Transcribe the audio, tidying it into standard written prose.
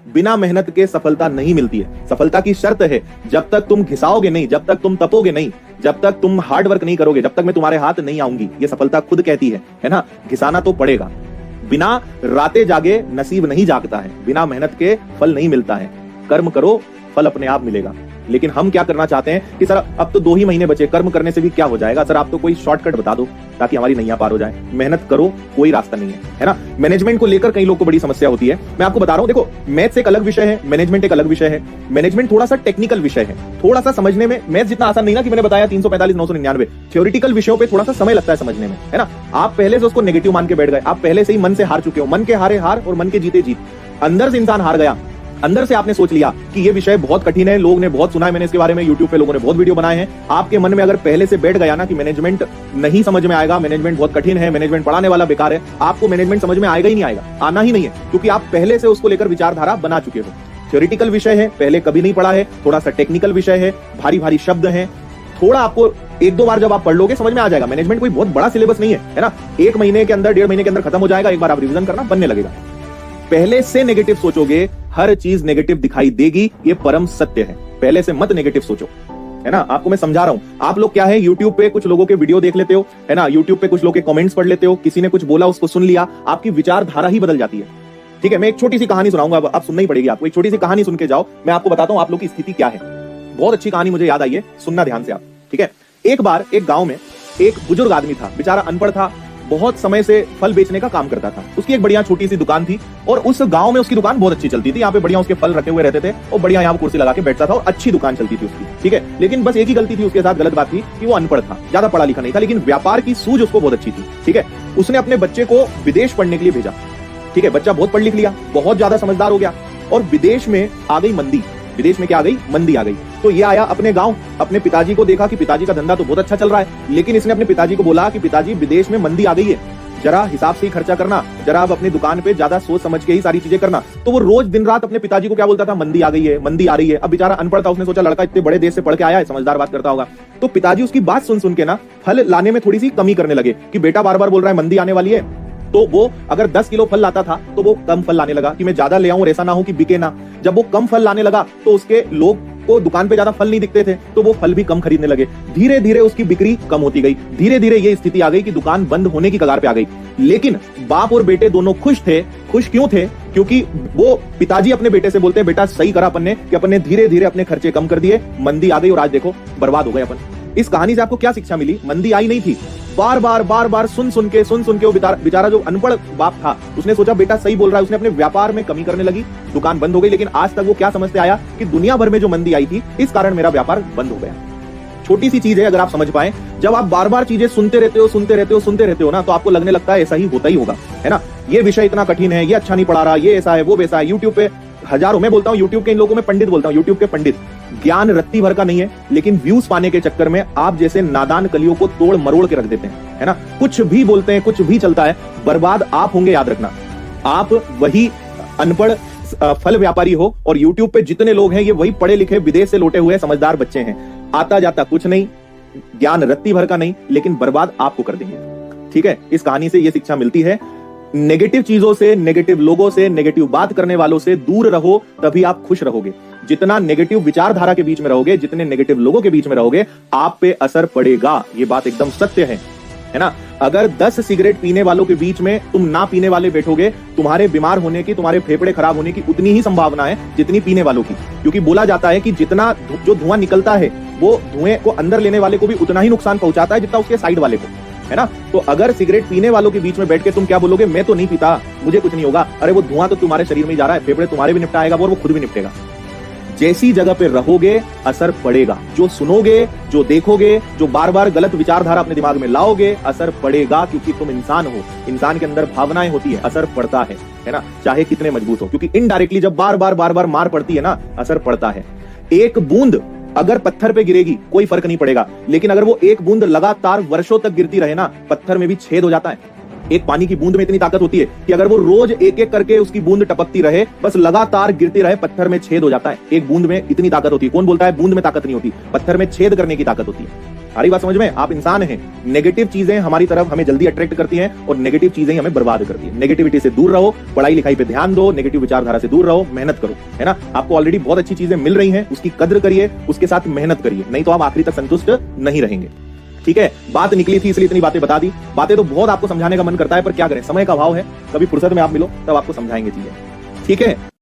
बिना मेहनत के सफलता नहीं मिलती है। सफलता की शर्त है, जब तक तुम घिसाओगे नहीं, जब तक तुम तपोगे नहीं, जब तक तुम हार्ड वर्क नहीं करोगे, जब तक मैं तुम्हारे हाथ नहीं आऊंगी। ये सफलता खुद कहती है ना। घिसाना तो पड़ेगा। बिना राते जागे नसीब नहीं जागता है, बिना मेहनत के फल नहीं मिलता है। कर्म करो, फल अपने आप मिलेगा। लेकिन हम क्या करना चाहते हैं कि सर अब तो 2 ही महीने बचे, कर्म करने से भी क्या हो जाएगा? सर आप तो कोई शॉर्टकट बता दो ताकि हमारी नैया पार हो जाए। मेहनत करो, कोई रास्ता नहीं है ना। मैनेजमेंट को लेकर कई लोग को बड़ी समस्या होती है। मैं आपको बता रहा हूं, देखो मैथ्स एक अलग विषय है, मैनेजमेंट एक अलग विषय है। मैनेजमेंट थोड़ा सा टेक्निकल विषय है, थोड़ा सा समझने में। मैथ्स जितना आसान नहीं ना कि मैंने बताया 345 999। थ्योरेटिकल विषयों पे थोड़ा सा समय लगता है समझने में, है ना। आप पहले से उसको नेगेटिव मान के बैठ गए, आप पहले से ही मन से हार चुके हो। मन के हारे हार और मन के जीते जीत। अंदर से इंसान हार गया, अंदर से आपने सोच लिया कि ये विषय बहुत कठिन है, लोग ने बहुत सुना है, मैंने इसके बारे में यूट्यूब पे लोगों ने बहुत वीडियो बनाए हैं। आपके मन में अगर पहले से बैठ गया ना कि मैनेजमेंट नहीं समझ में आएगा, मैनेजमेंट बहुत कठिन है, मैनेजमेंट पढ़ाने वाला बेकार है, आपको मैनेजमेंट समझ में आएगा ही नहीं, आएगा, आना ही नहीं है, क्योंकि आप पहले से उसको लेकर विचारधारा बना चुके हो। थ्योरेटिकल विषय है, पहले कभी नहीं पढ़ा है, थोड़ा सा टेक्निकल विषय है, भारी भारी शब्द हैं, थोड़ा आपको 1-2 बार जब आप पढ़ लोगे समझ में आ जाएगा। मैनेजमेंट कोई बहुत बड़ा सिलेबस नहीं है ना। 1 महीने के अंदर, 1.5 महीने के अंदर खत्म हो जाएगा, एक बार आप रिवीजन करना, बनने लगेगा। पहले से नेगेटिव सोचोगे, हर चीज नेगेटिव दिखाई देगी, ये परम सत्य है। पहले से मत नेगेटिव सोचो, है ना। आपको मैं समझा रहा हूं। आप लोग क्या है, यूट्यूब पे कुछ लोगों के वीडियो देख लेते हो, है ना, यूट्यूब पे कुछ लोग के कमेंट्स पढ़ लेते हो, किसी ने कुछ बोला उसको सुन लिया, आपकी विचारधारा ही बदल जाती है। ठीक है, मैं एक छोटी सी कहानी सुनाऊंगा, अब सुनना ही पड़ेगी आपको। एक छोटी सी कहानी सुन के जाओ, मैं आपको बताता हूं आप लोग की स्थिति क्या है। बहुत अच्छी कहानी मुझे याद आई है, सुनना ध्यान से आप। ठीक है, एक बार एक गांव में एक बुजुर्ग आदमी था, बेचारा अनपढ़ था, बहुत समय से फल बेचने का काम करता था। उसकी एक बढ़िया छोटी सी दुकान थी और उस गांव में उसकी दुकान बहुत अच्छी चलती थी। यहाँ पे बढ़िया उसके फल रखे हुए रहते थे और बढ़िया यहाँ कुर्सी लगा के बैठता था और अच्छी दुकान चलती थी उसकी। ठीक है, लेकिन बस एक ही गलती थी उसके साथ, गलत बात थी कि वो अनपढ़ था, ज्यादा पढ़ा लिखा नहीं था, लेकिन व्यापार की सूझ उसको बहुत अच्छी थी। ठीक है, उसने अपने बच्चे को विदेश पढ़ने के लिए भेजा। ठीक है, बच्चा बहुत पढ़ लिख लिया, बहुत ज्यादा समझदार हो गया और विदेश में आ गई मंदी। विदेश में क्या आ गई? मंदी आ गई। तो ये आया अपने गांव, अपने पिताजी को देखा कि पिताजी का धंधा तो बहुत अच्छा चल रहा है, लेकिन इसने अपने पिताजी को बोला कि पिताजी विदेश में मंदी आ गई है, जरा हिसाब से ही खर्चा करना, जरा आप अपनी दुकान पे ज्यादा सोच समझ के ही सारी चीजें करना। तो वो रोज दिन रात अपने पिताजी को क्या बोलता था? मंदी आ गई है, मंदी आ रही है। अब बेचारा अनपढ़ था, उसने सोचा लड़का इतने बड़े देश से पढ़ के आया है, समझदार बात करता होगा। तो पिताजी उसकी बात सुन सुन के ना फल लाने में थोड़ी सी कमी करने लगे कि बेटा बार बार बोल रहा है मंदी आने वाली है, तो वो अगर 10 किलो फल लाता था तो वो कम फल लाने लगा कि मैं ज्यादा ले आऊं और ऐसा ना हो कि बिके ना। जब वो कम फल लाने लगा तो उसके लोग को दुकान पे ज्यादा फल नहीं दिखते थे, तो वो फल भी कम खरीदने लगे। धीरे धीरे उसकी बिक्री कम होती गई, धीरे धीरे ये स्थिति आ गई कि दुकान बंद होने की कगार पे आ गई। लेकिन बाप और बेटे दोनों खुश थे। खुश क्यों थे? क्योंकि वो पिताजी अपने बेटे से बोलते हैं बेटा सही करा अपन ने कि अपन ने धीरे धीरे अपने खर्चे कम कर दिए, मंदी आ गई और आज देखो बर्बाद हो गए अपन। इस कहानी से आपको क्या शिक्षा मिली? मंदी आई नहीं थी। बार बार सुन सुन के वो बेचारा जो अनपढ़ बाप था, उसने सोचा बेटा सही बोल रहा है, उसने अपने व्यापार में कमी करने लगी, दुकान बंद हो गई। लेकिन आज तक वो क्या समझते आया कि दुनिया भर में जो मंदी आई थी इस कारण मेरा व्यापार बंद हो गया। छोटी सी चीज है, अगर आप समझ पाए, जब आप बार बार चीजें सुनते रहते हो ना, तो आपको लगने लगता है ऐसा ही होता ही होगा, है ना। ये विषय इतना कठिन है, ये अच्छा नहीं पढ़ा रहा, ये ऐसा है, वो वैसा है। यूट्यूब पे हजारों, मैं बोलता हूँ यूट्यूब के इन लोगों में पंडित बोलता हूँ, यूट्यूब के पंडित ज्ञान रत्ती भर का नहीं है, लेकिन व्यूज पाने के चक्कर में आप जैसे नादान कलियों को तोड़ मरोड़ के रख देते हैं, है ना। कुछ भी बोलते हैं, कुछ भी चलता है, बर्बाद आप होंगे, याद रखना। आप वही अनपढ़ फल व्यापारी हो और यूट्यूब पे जितने लोग हैं ये वही पढ़े लिखे विदेश से लौटे हुए समझदार बच्चे हैं। आता जाता कुछ नहीं, ज्ञान रत्ती भर का नहीं, लेकिन बर्बाद आपको कर देंगे। ठीक है, इस कहानी से ये शिक्षा मिलती है, नेगेटिव चीजों से, नेगेटिव लोगों से, नेगेटिव बात करने वालों से दूर रहो, तभी आप खुश रहोगे। जितना नेगेटिव विचारधारा के बीच में रहोगे, जितने नेगेटिव लोगों के बीच में रहोगे, आप पे असर पड़ेगा। ये बात एकदम सत्य है ना। अगर 10 सिगरेट पीने वालों के बीच में तुम ना पीने वाले बैठोगे, तुम्हारे बीमार होने की, तुम्हारे फेफड़े खराब होने की उतनी ही संभावना है जितनी पीने वालों की। क्योंकि बोला जाता है कि जितना जो धुआं निकलता है वो धुएं को अंदर लेने वाले को भी उतना ही नुकसान पहुंचाता है जितना उसके साइड वाले को, है ना। तो अगर सिगरेट पीने वालों के बीच में बैठ के तुम क्या बोलोगे? मैं तो नहीं पीता, मुझे कुछ नहीं होगा। अरे वो धुआं तो तुम्हारे शरीर में ही जा रहा है, फेफड़े तुम्हारे भी निपटाएगा और वो खुद भी निपटेगा। जैसी जगह पे रहोगे असर पड़ेगा। जो सुनोगे, जो देखोगे, जो बार बार गलत विचारधारा अपने दिमाग में लाओगे, असर पड़ेगा। क्योंकि तुम इंसान हो, इंसान के अंदर भावनाएं होती है, असर पड़ता है ना, चाहे कितने मजबूत हो। क्योंकि इनडायरेक्टली जब बार बार मार पड़ती है ना, असर पड़ता है। एक बूंद अगर पत्थर पे गिरेगी कोई फर्क नहीं पड़ेगा, लेकिन अगर वो एक बूंद लगातार वर्षों तक गिरती रहे ना, पत्थर में भी छेद हो जाता है। एक पानी की बूंद में इतनी ताकत होती है कि अगर वो रोज एक एक करके उसकी बूंद टपकती रहे, बस लगातार गिरती रहे, पत्थर में छेद हो जाता है। एक बूंद में इतनी ताकत होती है। कौन बोलता है बूंद में ताकत नहीं होती? पत्थर में छेद करने की ताकत होती है। आ रही बात समझ में? आप इंसान हैं, नेगेटिव चीजें हमारी तरफ हमें जल्दी अट्रैक्ट करती हैं और नेगेटिव चीजें ही हमें बर्बाद करती हैं। नेगेटिविटी से दूर रहो, पढ़ाई लिखाई पे ध्यान दो, नेगेटिव विचारधारा से दूर रहो, मेहनत करो, है ना? आपको ऑलरेडी बहुत अच्छी चीजें मिल रही हैं, उसकी कद्र करिए, उसके साथ मेहनत करिए, नहीं तो आप आखिरी तक संतुष्ट नहीं रहेंगे। ठीक है, बात निकली थी इसलिए इतनी बातें बता दी। बातें तो बहुत आपको समझाने का मन करता है, पर क्या करें, समय का अभाव है। कभी फुर्सत में आप मिलो तब आपको समझाएंगे चीजें। ठीक है।